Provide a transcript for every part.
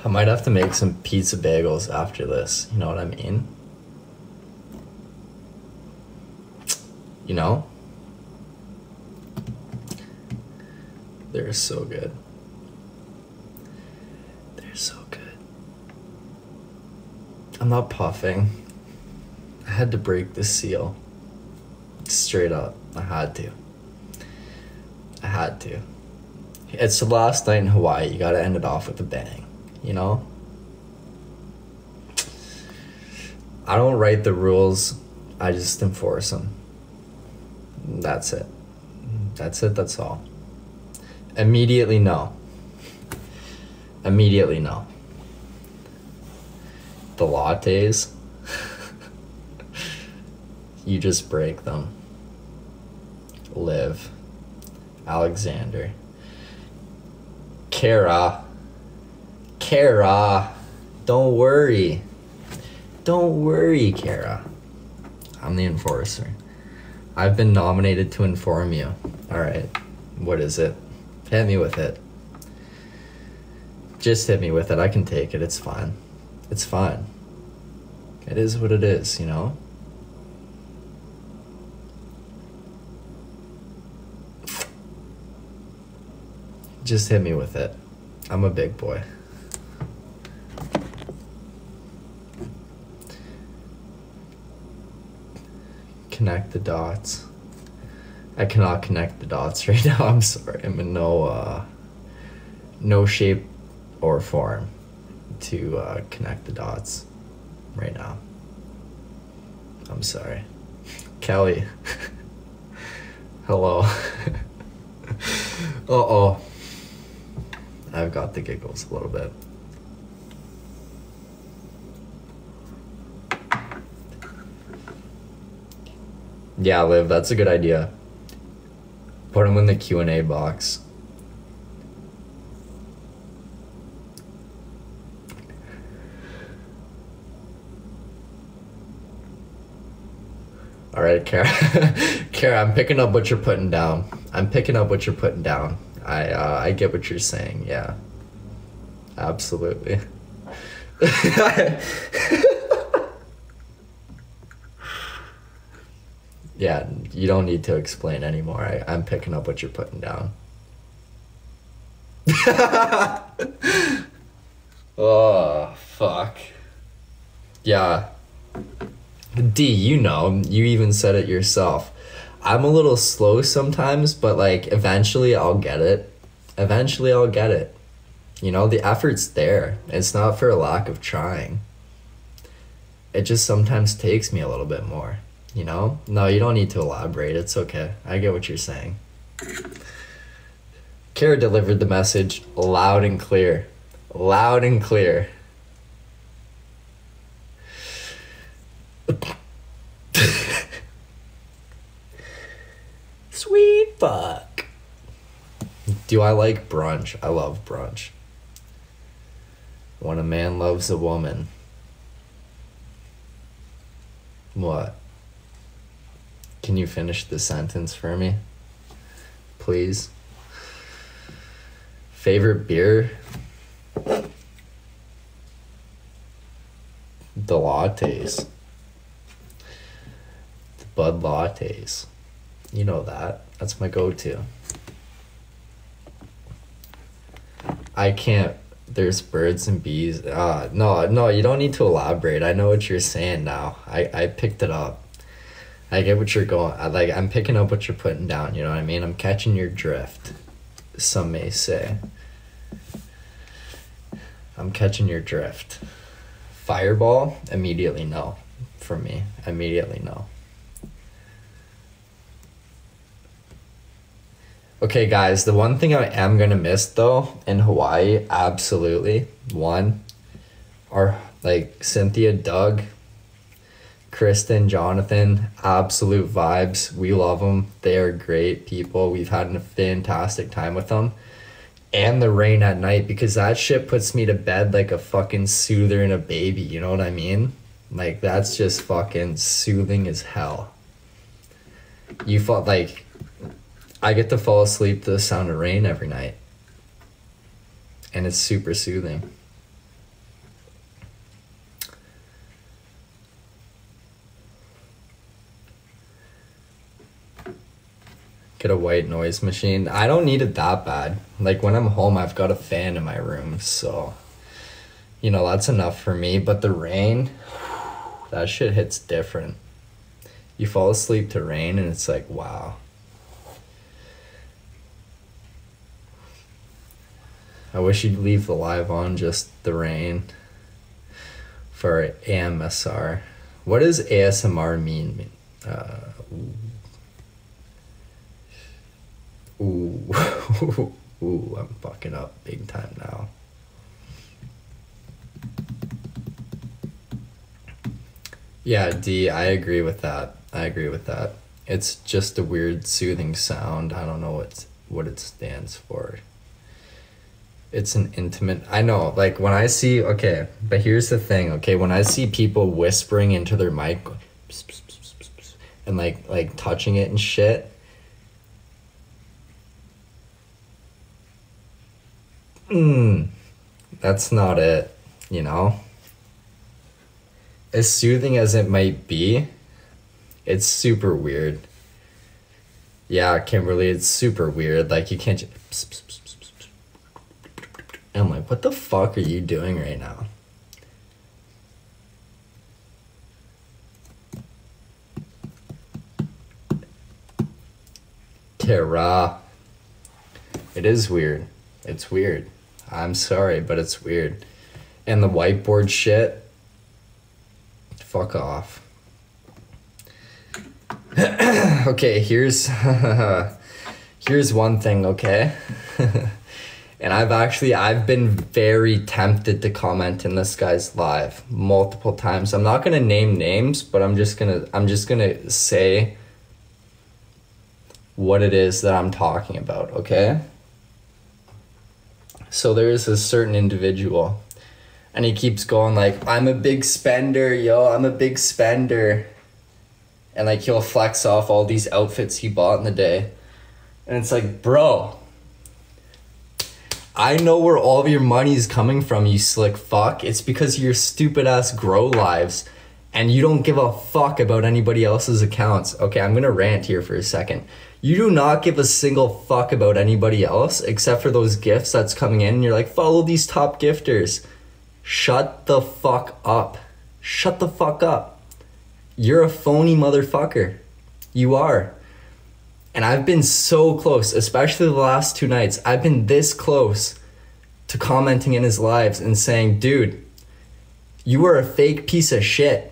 I might have to make some pizza bagels after this. You know what I mean? You know? They're so good. They're so good. I'm not puffing. I had to break the seal. Straight up. I had to. I had to. It's the last night in Hawaii. You gotta end it off with a bang. You know? I don't write the rules. I just enforce them. That's it. That's it. That's all. Immediately no. Immediately no. The lattes, you just break them. Liv, Alexander, Kara, don't worry. Don't worry, Kara. I'm the enforcer. I've been nominated to inform you. All right, what is it? Hit me with it. Just hit me with it. I can take it. It's fine. It's fine. It is what it is, you know? Just hit me with it. I'm a big boy. Connect the dots. I cannot connect the dots right now. I'm sorry. I'm in no shape or form to connect the dots right now. I'm sorry. Kelly. Hello. Uh-oh. I've got the giggles a little bit. Yeah, Liv, that's a good idea. Put them in the Q&A box. All right, Kara. Kara, I'm picking up what you're putting down. I'm picking up what you're putting down. I get what you're saying. Yeah, absolutely. Yeah, you don't need to explain anymore. I'm picking up what you're putting down. Oh, fuck. Yeah. D, you know, you even said it yourself. I'm a little slow sometimes, but like eventually I'll get it. Eventually I'll get it. You know, the effort's there. It's not for a lack of trying. It just sometimes takes me a little bit more, you know? No, you don't need to elaborate. It's okay. I get what you're saying. Kara delivered the message loud and clear. Loud and clear. Sweet fuck. Do I like brunch? I love brunch. When a man loves a woman. What? Can you finish the sentence for me? Please. Favorite beer? The lattes. The Bud lattes. You know that. That's my go-to. I can't. There's birds and bees. No, you don't need to elaborate. I know what you're saying now. I picked it up. I get what you're going. I'm picking up what you're putting down. You know what I mean? I'm catching your drift. Some may say. I'm catching your drift. Fireball? Immediately no. For me. Immediately no. Okay, guys, the one thing I am going to miss, though, in Hawaii, absolutely, one, are, like, Cynthia, Doug, Kristen, Jonathan, absolute vibes. We love them. They are great people. We've had a fantastic time with them. And the rain at night, because that shit puts me to bed like a fucking soother and a baby, you know what I mean? Like, that's just fucking soothing as hell. You felt like... I get to fall asleep to the sound of rain every night. And it's super soothing. Get a white noise machine. I don't need it that bad. Like when I'm home, I've got a fan in my room, so you know, that's enough for me. But the rain, that shit hits different. You fall asleep to rain and it's like, wow. I wish you'd leave the live on, just the rain for AMSR. What does ASMR mean? Ooh. Ooh, I'm fucking up big time now. Yeah, D, I agree with that. It's just a weird soothing sound. I don't know what it stands for. It's an intimate, I know, like when I see, okay, but here's the thing, okay, when I see people whispering into their mic and like touching it and shit, that's not it, you know? As soothing as it might be, it's super weird. Yeah, Kimberly, it's super weird. Like you can't just... I'm like, what the fuck are you doing right now? Tara. It is weird. It's weird. I'm sorry, but it's weird. And the whiteboard shit, fuck off. Okay, here's one thing, okay? And I've been very tempted to comment in this guy's live multiple times. I'm not gonna name names, but I'm just gonna say what it is that I'm talking about, okay? So there's a certain individual and he keeps going like, I'm a big spender, yo, I'm a big spender. And like he'll flex off all these outfits he bought in the day. And it's like, bro, I know where all of your money's coming from, you slick fuck. It's because of your stupid ass grow lives and you don't give a fuck about anybody else's accounts. Okay, I'm gonna rant here for a second. You do not give a single fuck about anybody else except for those gifts that's coming in and you're like, follow these top gifters. Shut the fuck up. Shut the fuck up. You're a phony motherfucker. You are. And I've been so close, especially the last 2 nights. I've been this close to commenting in his lives and saying, dude, you are a fake piece of shit.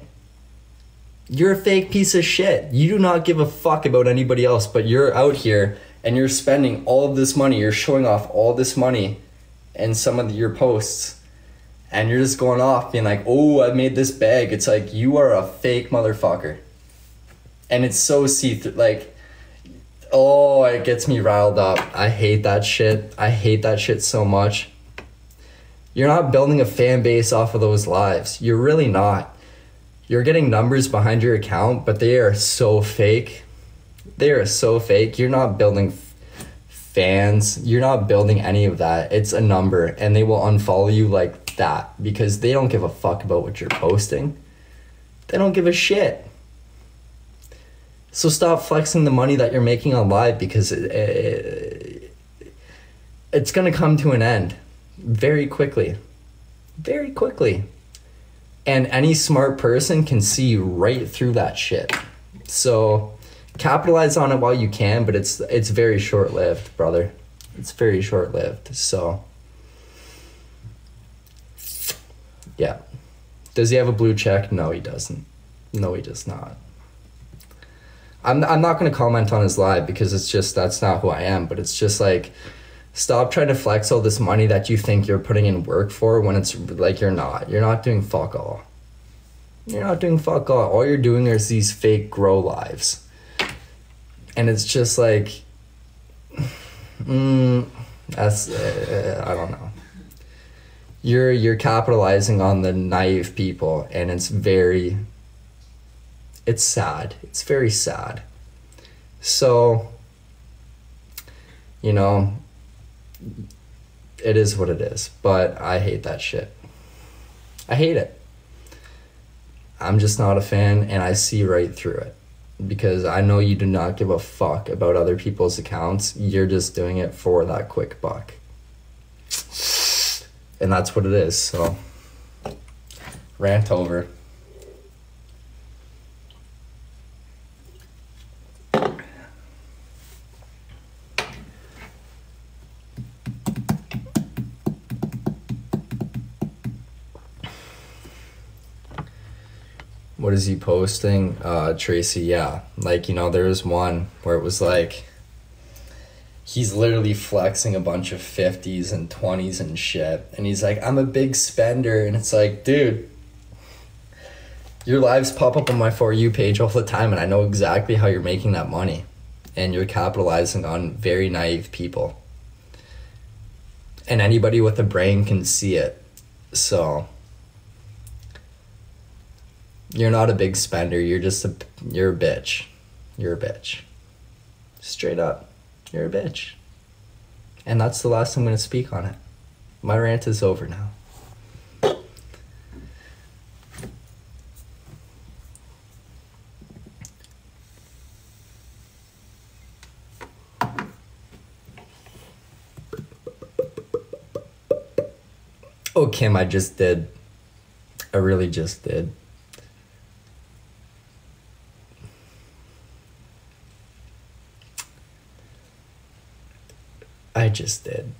You're a fake piece of shit. You do not give a fuck about anybody else, but you're out here and you're spending all of this money. You're showing off all this money in some of your posts. And you're just going off being like, oh, I made this bag. It's like, you are a fake motherfucker. And it's so see-through, like, oh, it gets me riled up. I hate that shit. I hate that shit so much. You're not building a fan base off of those lives. You're really not. You're getting numbers behind your account, but they are so fake. They are so fake. You're not building fans. You're not building any of that. It's a number, and they will unfollow you like that because they don't give a fuck about what you're posting. They don't give a shit. So stop flexing the money that you're making on live because it's going to come to an end very quickly. Very quickly. And any smart person can see right through that shit. So capitalize on it while you can, but it's very short-lived, brother. It's very short-lived. So yeah. Does he have a blue check? No, he doesn't. No, he does not. I'm not going to comment on his live because it's just, that's not who I am. But it's just like, stop trying to flex all this money that you think you're putting in work for when it's like you're not. You're not doing fuck all. You're not doing fuck all. All you're doing is these fake grow lives. And it's just like, that's, I don't know. You're capitalizing on the naive people, and it's sad. It's very sad. So, you know, it is what it is, but I hate that shit. I hate it. I'm just not a fan, and I see right through it. because I know you do not give a fuck about other people's accounts. You're just doing it for that quick buck. And that's what it is, so. Rant over. What is he posting? Tracy, yeah. Like, you know, there was one where it was like, he's literally flexing a bunch of 50s and 20s and shit. And he's like, I'm a big spender. And it's like, dude, your lives pop up on my For You page all the time. And I know exactly how you're making that money. And you're capitalizing on very naive people. And anybody with a brain can see it. So you're not a big spender. You're a bitch. You're a bitch. Straight up. You're a bitch. And that's the last I'm going to speak on it. My rant is over now. Oh, Kim, I just did. I really just did. I just did.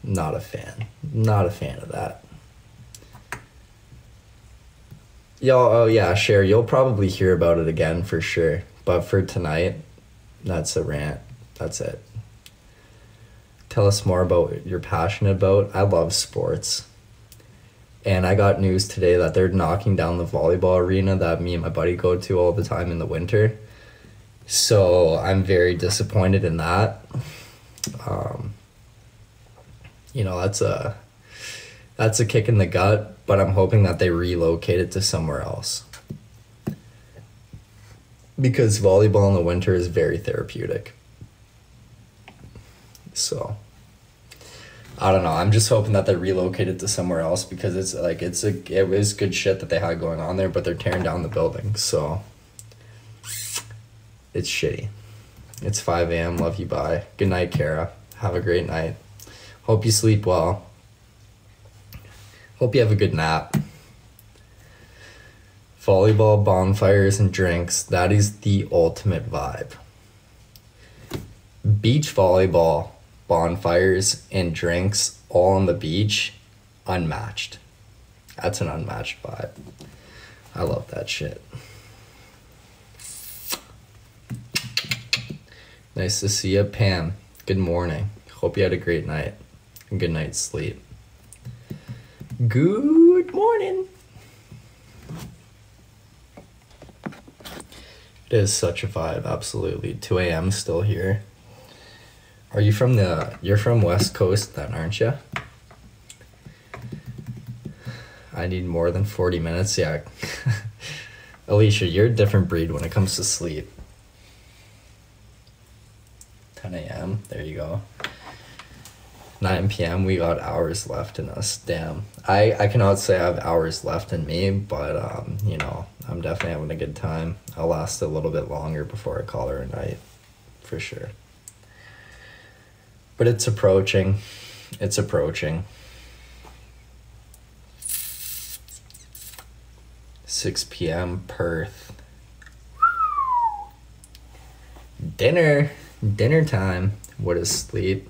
Not a fan. Not a fan of that. Oh yeah, Cher, you'll probably hear about it again for sure. But for tonight, that's a rant. That's it. Tell us more about what you're passionate about. I love sports. And I got news today that they're knocking down the volleyball arena that me and my buddy go to all the time in the winter. So I'm very disappointed in that. You know, that's a kick in the gut, but I'm hoping that they relocate it to somewhere else. Because volleyball in the winter is very therapeutic. So I don't know. I'm just hoping that they relocate it to somewhere else because it was good shit that they had going on there, but they're tearing down the building, so it's shitty. It's 5 a.m. Love you, bye. Good night, Kara. Have a great night. Hope you sleep well. Hope you have a good nap. Volleyball, bonfires, and drinks. That is the ultimate vibe. Beach volleyball, bonfires, and drinks all on the beach, unmatched. That's an unmatched vibe. I love that shit. Nice to see you, Pam. Good morning. Hope you had a great night. And good night's sleep. Good morning. It is such a vibe, absolutely. 2 a.m. still here. Are you from you're from West Coast then, aren't you? I need more than 40 minutes, yeah. Alicia, you're a different breed when it comes to sleep. 10 a.m., there you go. 9 p.m., we got hours left in us, damn. I cannot say I have hours left in me, but, you know, I'm definitely having a good time. I'll last a little bit longer before I call her a night, for sure. But it's approaching. It's approaching. 6 p.m. Perth. Dinner time. What is sleep?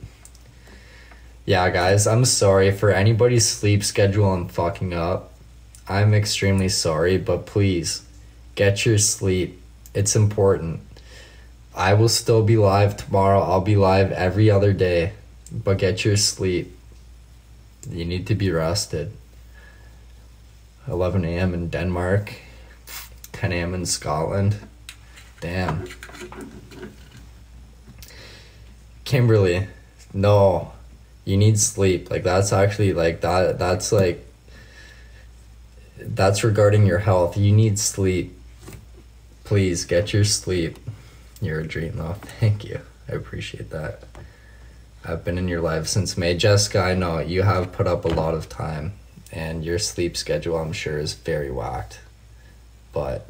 Yeah, guys, I'm sorry for anybody's sleep schedule I'm fucking up. I'm extremely sorry, but please, get your sleep. It's important. I will still be live tomorrow. I'll be live every other day, but get your sleep. You need to be rested. 11 a.m. in Denmark, 10 a.m. in Scotland. Damn. Kimberly, no, you need sleep. Like, that's actually, like, that's regarding your health. You need sleep. Please, get your sleep. You're a dream, though. Thank you. I appreciate that. I've been in your life since May. Jessica, I know you have put up a lot of time, and your sleep schedule, I'm sure, is very whacked. But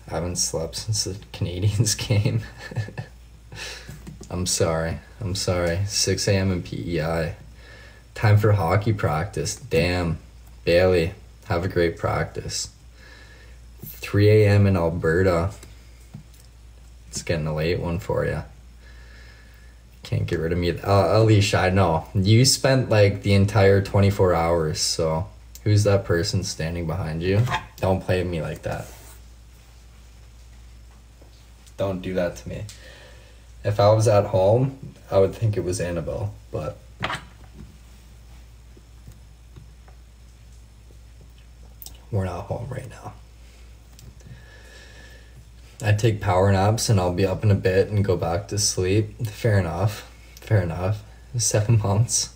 I haven't slept since the Canadiens game. I'm sorry. 6 a.m. in PEI. Time for hockey practice. Damn. Bailey, have a great practice. 3 a.m. in Alberta. It's getting a late one for you. Can't get rid of me. Alicia, I know. You spent like the entire 24 hours, so who's that person standing behind you? Don't play with me like that. Don't do that to me. If I was at home, I would think it was Annabelle, but we're not home right now. I take power naps and I'll be up in a bit and go back to sleep. Fair enough. 7 months.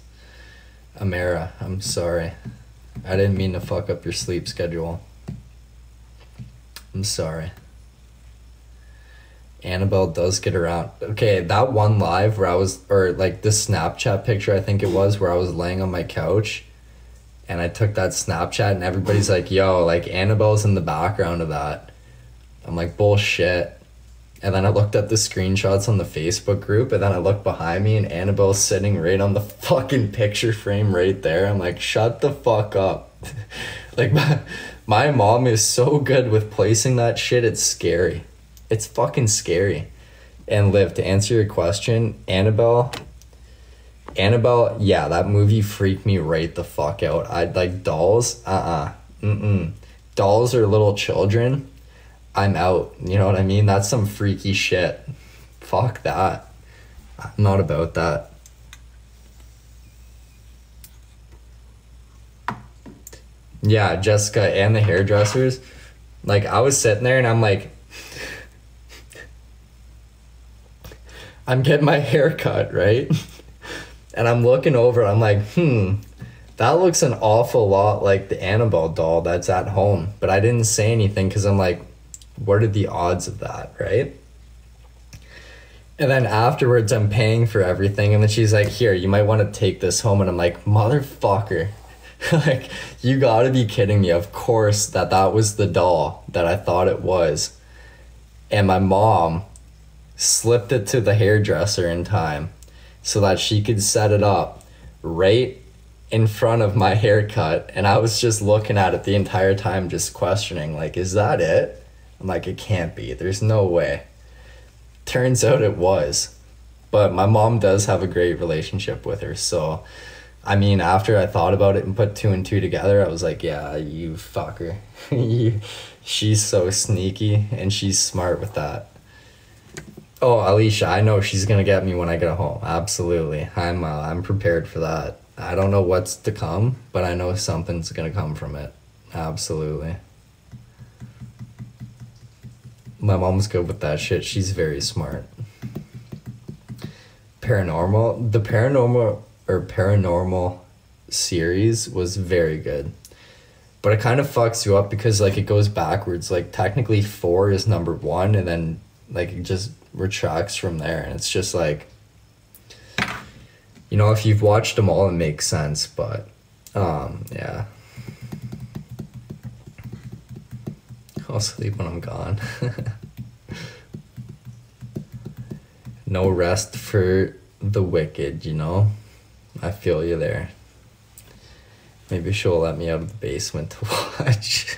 Amara, I'm sorry. I didn't mean to fuck up your sleep schedule. I'm sorry. Annabelle does get around. Okay, that one live where I was, or like this Snapchat picture I think it was, where I was laying on my couch and I took that Snapchat and everybody's like, yo, like Annabelle's in the background of that. I'm like, bullshit. And then I looked at the screenshots on the Facebook group and then I looked behind me and Annabelle's sitting right on the fucking picture frame right there. I'm like, shut the fuck up. Like my mom is so good with placing that shit, it's scary. It's fucking scary. And Liv, to answer your question, Annabelle, yeah, that movie freaked me right the fuck out. I'd like dolls, Dolls are little children, I'm out. You know what I mean? That's some freaky shit. Fuck that. I'm not about that. Yeah, Jessica and the hairdressers. Like, I was sitting there and I'm like, I'm getting my hair cut, right? And I'm looking over, I'm like, that looks an awful lot like the Annabelle doll that's at home. But I didn't say anything because I'm like, what are the odds of that, right? And then afterwards, I'm paying for everything. And then she's like, here, you might want to take this home. And I'm like, motherfucker. Like, you gotta be kidding me. Of course that was the doll that I thought it was. And my mom slipped it to the hairdresser in time so that she could set it up right in front of my haircut. And I was just looking at it the entire time, just questioning, like, is that it? I'm like, it can't be. There's no way. Turns out it was. But my mom does have a great relationship with her. So, I mean, after I thought about it and put 2 and 2 together, I was like, yeah, you fucker. She's so sneaky and she's smart with that. Oh, Alicia, I know she's gonna get me when I get home. Absolutely. I'm prepared for that. I don't know what's to come, but I know something's gonna come from it. Absolutely. My mom's good with that shit. She's very smart. The paranormal series was very good. But it kind of fucks you up because like it goes backwards. Like technically 4 is number 1 and then like it just retracts from there. And it's just like, you know, if you've watched them all, it makes sense. But yeah. I'll sleep when I'm gone. No rest for the wicked, you know? I feel you there. Maybe she'll let me out of the basement to watch.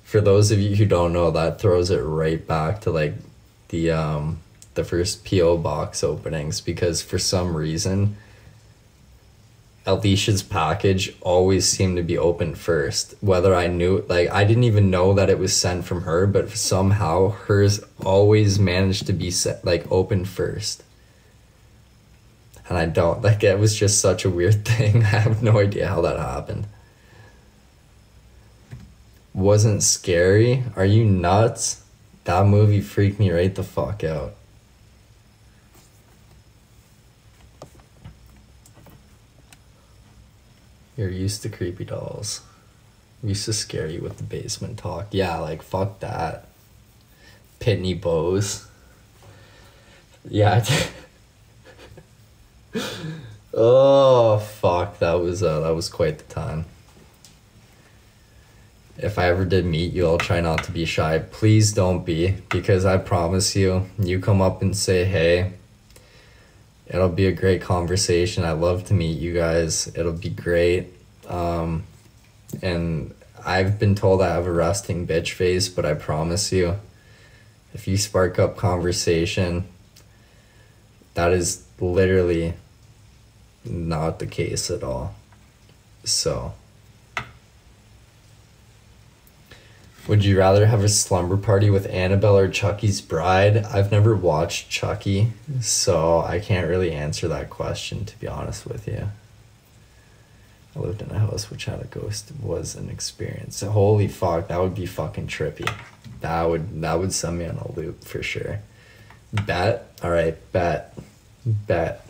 For those of you who don't know, that throws it right back to like the first P.O. box openings, because for some reason Alicia's package always seemed to be opened first. Whether I knew, like, I didn't even know that it was sent from her, but somehow hers always managed to be opened first. And I don't, like, it was just such a weird thing. I have no idea how that happened. Wasn't scary? Are you nuts? That movie freaked me right the fuck out. You're used to creepy dolls. We used to scare you with the basement talk. Yeah, like, fuck that. Pitney Bowes. Yeah. Oh, fuck. That was quite the time. if I ever did meet you, I'll try not to be shy. Please don't be, because I promise you, you come up and say, hey, it'll be a great conversation. I'd love to meet you guys. It'll be great. And I've been told I have a resting bitch face, but I promise you, if you spark up conversation, that is literally not the case at all. So, would you rather have a slumber party with Annabelle or Chucky's Bride? I've never watched Chucky, so I can't really answer that question, to be honest with you. I lived in a house which had a ghost. It was an experience. Holy fuck, that would be fucking trippy. That would send me on a loop for sure. Bet? Alright, bet. But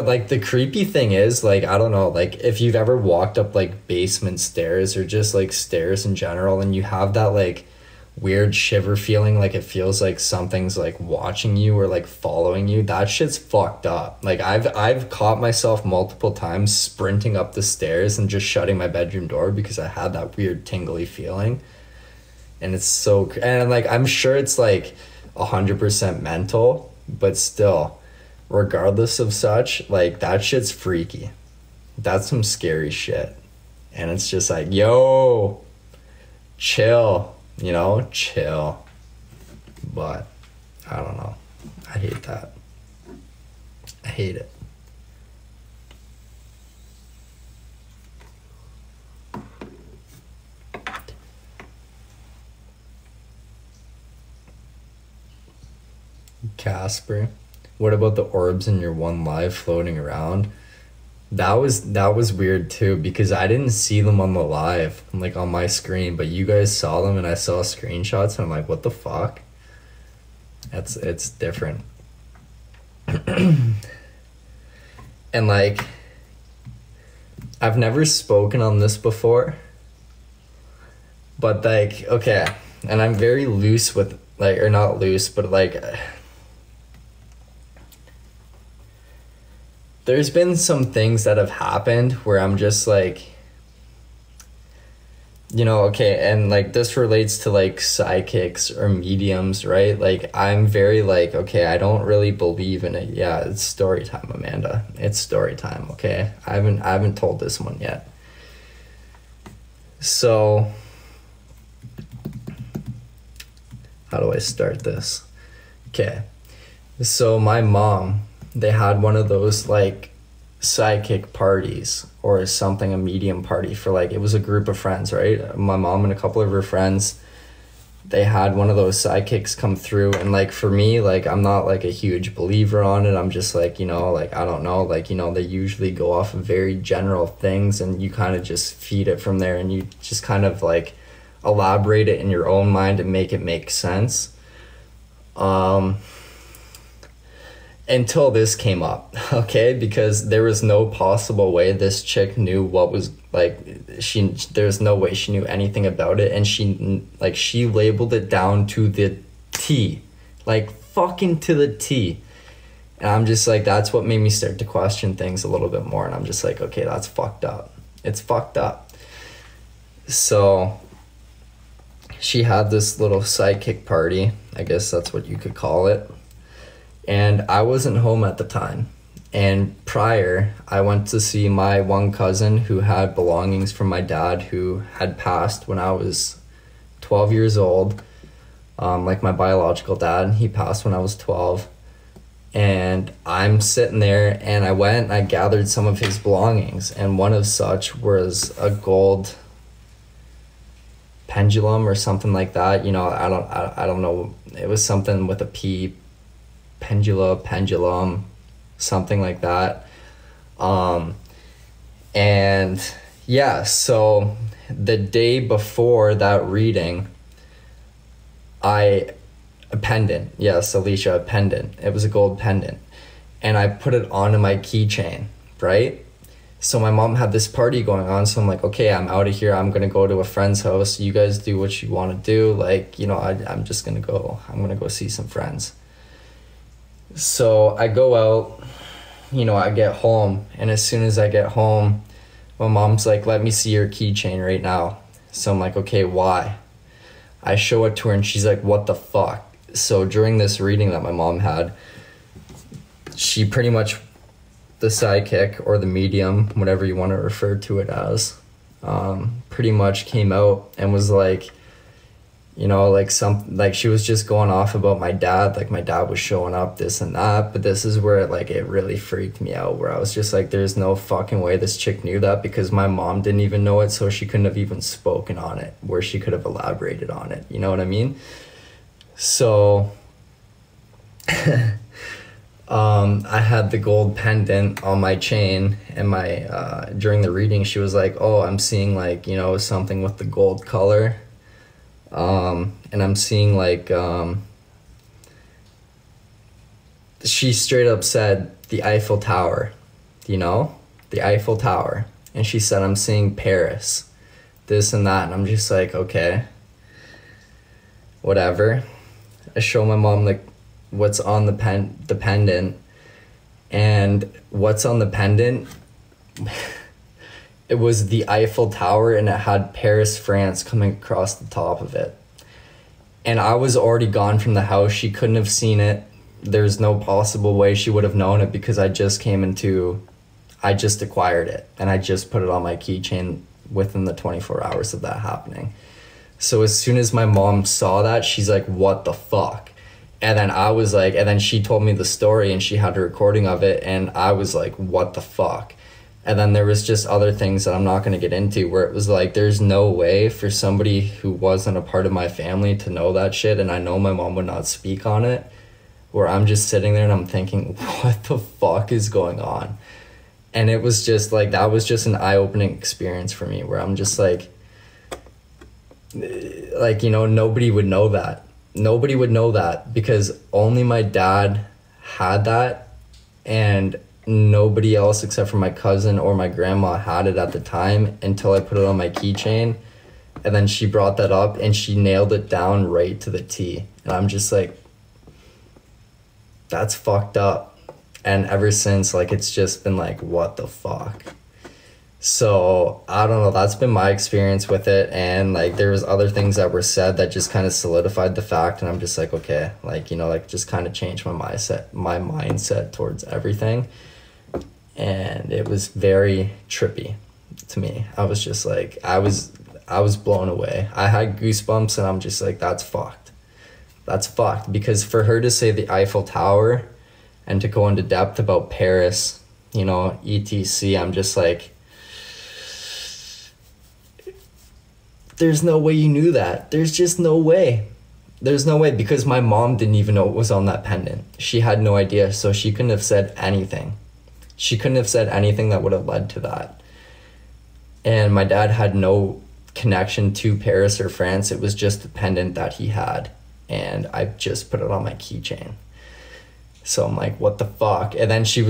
like the creepy thing is, like, I don't know, like if you've ever walked up like basement stairs or just like stairs in general, and you have that like weird shiver feeling, like it feels like something's like watching you or like following you, that shit's fucked up. Like I've caught myself multiple times sprinting up the stairs and just shutting my bedroom door because I had that weird tingly feeling. And it's so, and like I'm sure it's like 100% mental, but still, regardless of such, like that shit's freaky. That's some scary shit. And it's just like, yo, chill, chill. But I don't know, I hate that. I hate it. Casper, what about the orbs in your one live floating around? That was weird too, because I didn't see them on the live, like on my screen, but you guys saw them and I saw screenshots and I'm like, what the fuck? It's different. And like, I've never spoken on this before, but like, okay, and I'm very loose with, like, or not loose, but like, there's been some things that have happened where I'm just like, okay, and like this relates to like psychics or mediums, right? Like I'm very like, okay, I don't really believe in it. Yeah, it's story time, Amanda. It's story time, okay? I haven't told this one yet. So, how do I start this? Okay, so my mom, they had one of those like psychic parties or something, a medium party for like, it was a group of friends, right? My mom and a couple of her friends, they had one of those psychics come through, and like for me, like I'm not like a huge believer on it. I'm just like, like I don't know, like they usually go off of very general things and you kind of just feed it from there and you just kind of like elaborate it in your own mind and make it make sense. Until this came up, okay? Because there was no possible way this chick knew what was, like, there's no way she knew anything about it, and she labeled it down to the T, like, fucking to the T. And I'm just like, that's what made me start to question things a little bit more, and I'm just like, okay, that's fucked up. It's fucked up. So, she had this little psychic party, I guess that's what you could call it. And I wasn't home at the time. And prior, I went to see my one cousin who had belongings from my dad who had passed when I was 12 years old. Like my biological dad, he passed when I was 12. And I'm sitting there and I went and I gathered some of his belongings. And one of such was a gold pendulum or something like that. I don't know. It was something with a P, pendulum, something like that. And yeah, so the day before that reading, a pendant, yes, Alicia, a pendant. It was a gold pendant. And I put it onto my keychain, right? So my mom had this party going on, so I'm like, okay, I'm out of here. I'm gonna go to a friend's house. You guys do what you want to do. Like, I'm gonna go see some friends. So I go out, I get home, and as soon as I get home, My mom's like, let me see your keychain right now. So I'm like, okay, why? I show it to her and she's like, what the fuck? So during this reading that my mom had, she pretty much, the psychic or the medium, whatever you want to refer to it as, pretty much came out and was like, you know, like she was just going off about my dad, like my dad was showing up, this and that. But this is where it really freaked me out, where I was just like, there's no fucking way this chick knew that, because my mom didn't even know it, so she couldn't have even spoken on it, where she could have elaborated on it, you know what I mean? So I had the gold pendant on my chain, and my during the reading she was like, oh, I'm seeing like, you know, something with the gold color. And I'm seeing like, she straight up said the Eiffel Tower, you know, the Eiffel Tower. And she said, I'm seeing Paris, this and that. And I'm just like, okay, whatever. I show my mom like what's on the pendant, and what's on the pendant, it was the Eiffel Tower, and it had Paris, France coming across the top of it. And I was already gone from the house. She couldn't have seen it. There's no possible way she would have known it, because I just acquired it, and I just put it on my keychain within the 24 hours of that happening. So as soon as my mom saw that, she's like, what the fuck? And then I was like, and then she told me the story, and she had a recording of it, and I was like, what the fuck? And then there was just other things that I'm not going to get into, where it was like, there's no way for somebody who wasn't a part of my family to know that shit. And I know my mom would not speak on it, where I'm just sitting there and I'm thinking, what the fuck is going on? And it was just like, that was just an eye-opening experience for me, where I'm just like, you know, nobody would know that. Nobody would know that, because only my dad had that, and nobody else except for my cousin or my grandma had it at the time, until I put it on my keychain. And then she brought that up and she nailed it down right to the T. And I'm just like, that's fucked up. And ever since, like, it's just been like, what the fuck? So I don't know, that's been my experience with it. And like, there was other things that were said that just kind of solidified the fact, and I'm just like, okay, like, you know, like, just kind of changed my mindset towards everything. And it was very trippy to me. I was just like, I was blown away. I had goosebumps, and I'm just like, that's fucked. That's fucked. Because for her to say the Eiffel Tower and to go into depth about Paris, you know, etc., I'm just like, there's no way you knew that. There's just no way. There's no way, because my mom didn't even know what was on that pendant. She had no idea, so she couldn't have said anything. She couldn't have said anything that would have led to that. And my dad had no connection to Paris or France. It was just the pendant that he had, and I just put it on my keychain. So I'm like, what the fuck? And then she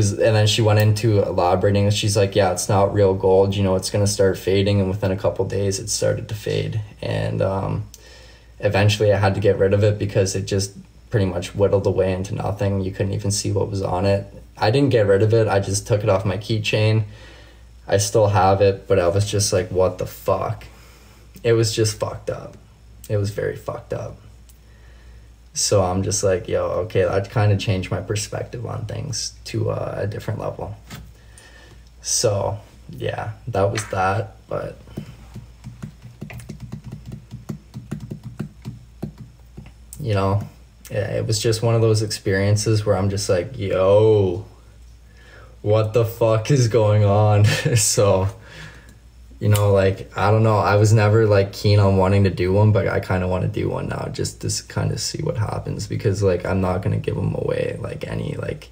went into elaborating, and she's like, yeah, it's not real gold, you know, it's gonna start fading. And within a couple days it started to fade, and eventually I had to get rid of it, because it just pretty much whittled away into nothing. You couldn't even see what was on it. I didn't get rid of it, I just took it off my keychain. I still have it, but I was just like, what the fuck? It was just fucked up. It was very fucked up. So I'm just like, yo, okay, that kind of changed my perspective on things to a different level. So yeah, that was that. But you know, yeah, it was just one of those experiences where I'm just like, yo, what the fuck is going on? So, you know, like, I don't know, I was never like keen on wanting to do one, but I kind of want to do one now, just to kind of see what happens, because like, I'm not going to give them away like any like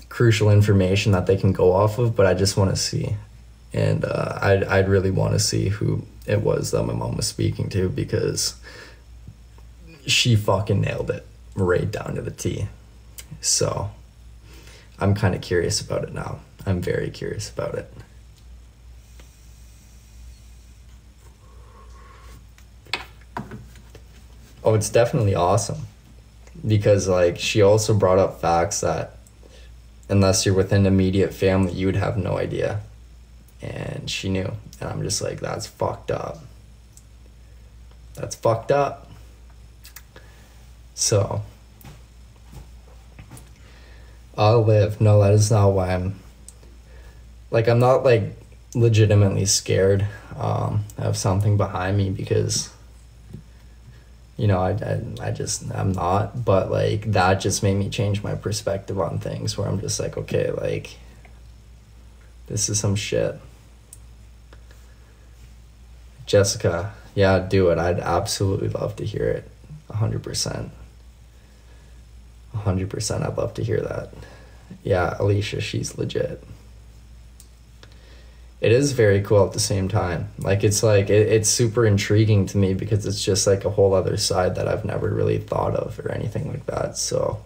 crucial information that they can go off of, but I just want to see. And I'd really want to see who it was that my mom was speaking to, because she fucking nailed it right down to the T. So I'm kind of curious about it now. I'm very curious about it. Oh, it's definitely awesome, because like, she also brought up facts that unless you're within immediate family, you would have no idea. and she knew, and I'm just like, that's fucked up. That's fucked up. So I'll live. No, that is not why I'm not like legitimately scared of something behind me, because you know, I'm not, but like that just made me change my perspective on things, where I'm just like, okay, like this is some shit. Jessica, yeah, do it. I'd absolutely love to hear it. 100%. 100%, I'd love to hear that. Yeah, Alicia, she's legit. It is very cool at the same time. Like, it's super intriguing to me, because it's just like a whole other side that I've never really thought of or anything like that. So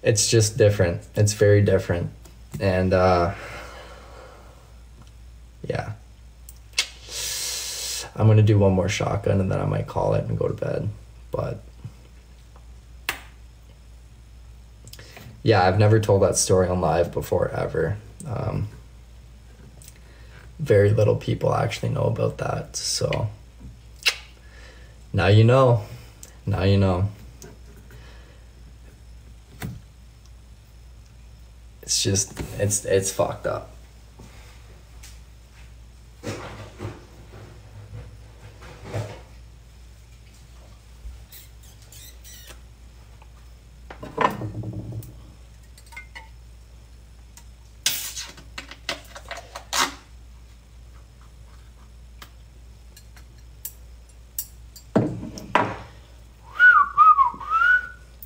it's just different. It's very different. And yeah. I'm gonna do one more shotgun, and then I might call it and go to bed. But yeah, I've never told that story on live before, ever. Very little people actually know about that, so now you know. Now you know. It's just, it's fucked up.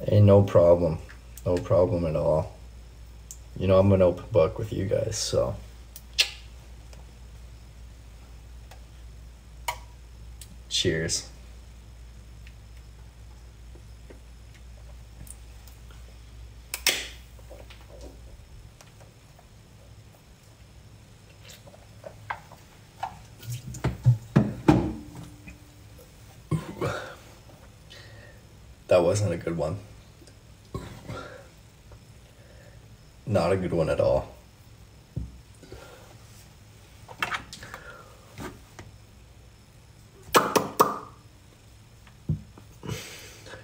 Hey, no problem. No problem at all. You know, I'm an open book with you guys, so. Cheers. That wasn't a good one. Not a good one at all.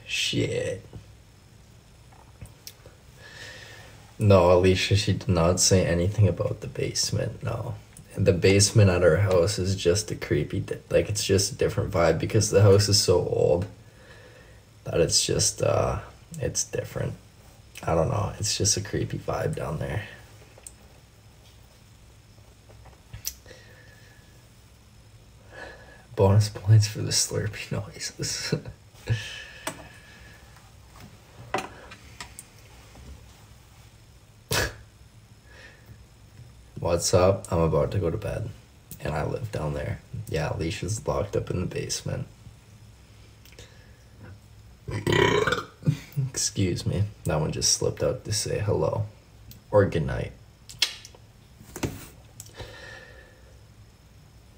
Shit. No, Alicia, she did not say anything about the basement, no. The basement at our house is just a creepy, like, it's just a different vibe, because the house is so old that it's just, it's different. I don't know, it's just a creepy vibe down there. Bonus points for the Slurpee noises. What's up? I'm about to go to bed, and I live down there. Yeah, Alicia's locked up in the basement. Excuse me. That one just slipped out to say hello or good night.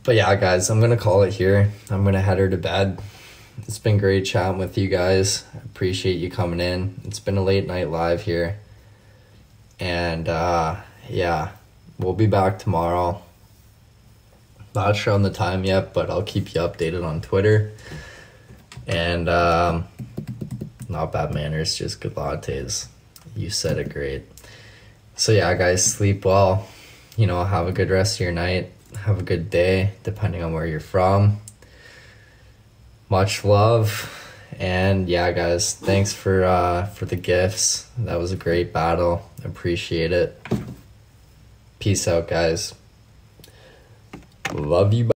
But yeah, guys, I'm gonna call it here. I'm gonna head her to bed. It's been great chatting with you guys. I appreciate you coming in. It's been a late night live here. And yeah, we'll be back tomorrow. Not sure on the time yet, but I'll keep you updated on Twitter. And not bad manners, just good lattes. You said it great. So yeah, guys, sleep well. You know, have a good rest of your night. Have a good day, depending on where you're from. Much love. And yeah, guys, thanks for the gifts. That was a great battle. Appreciate it. Peace out, guys. Love you.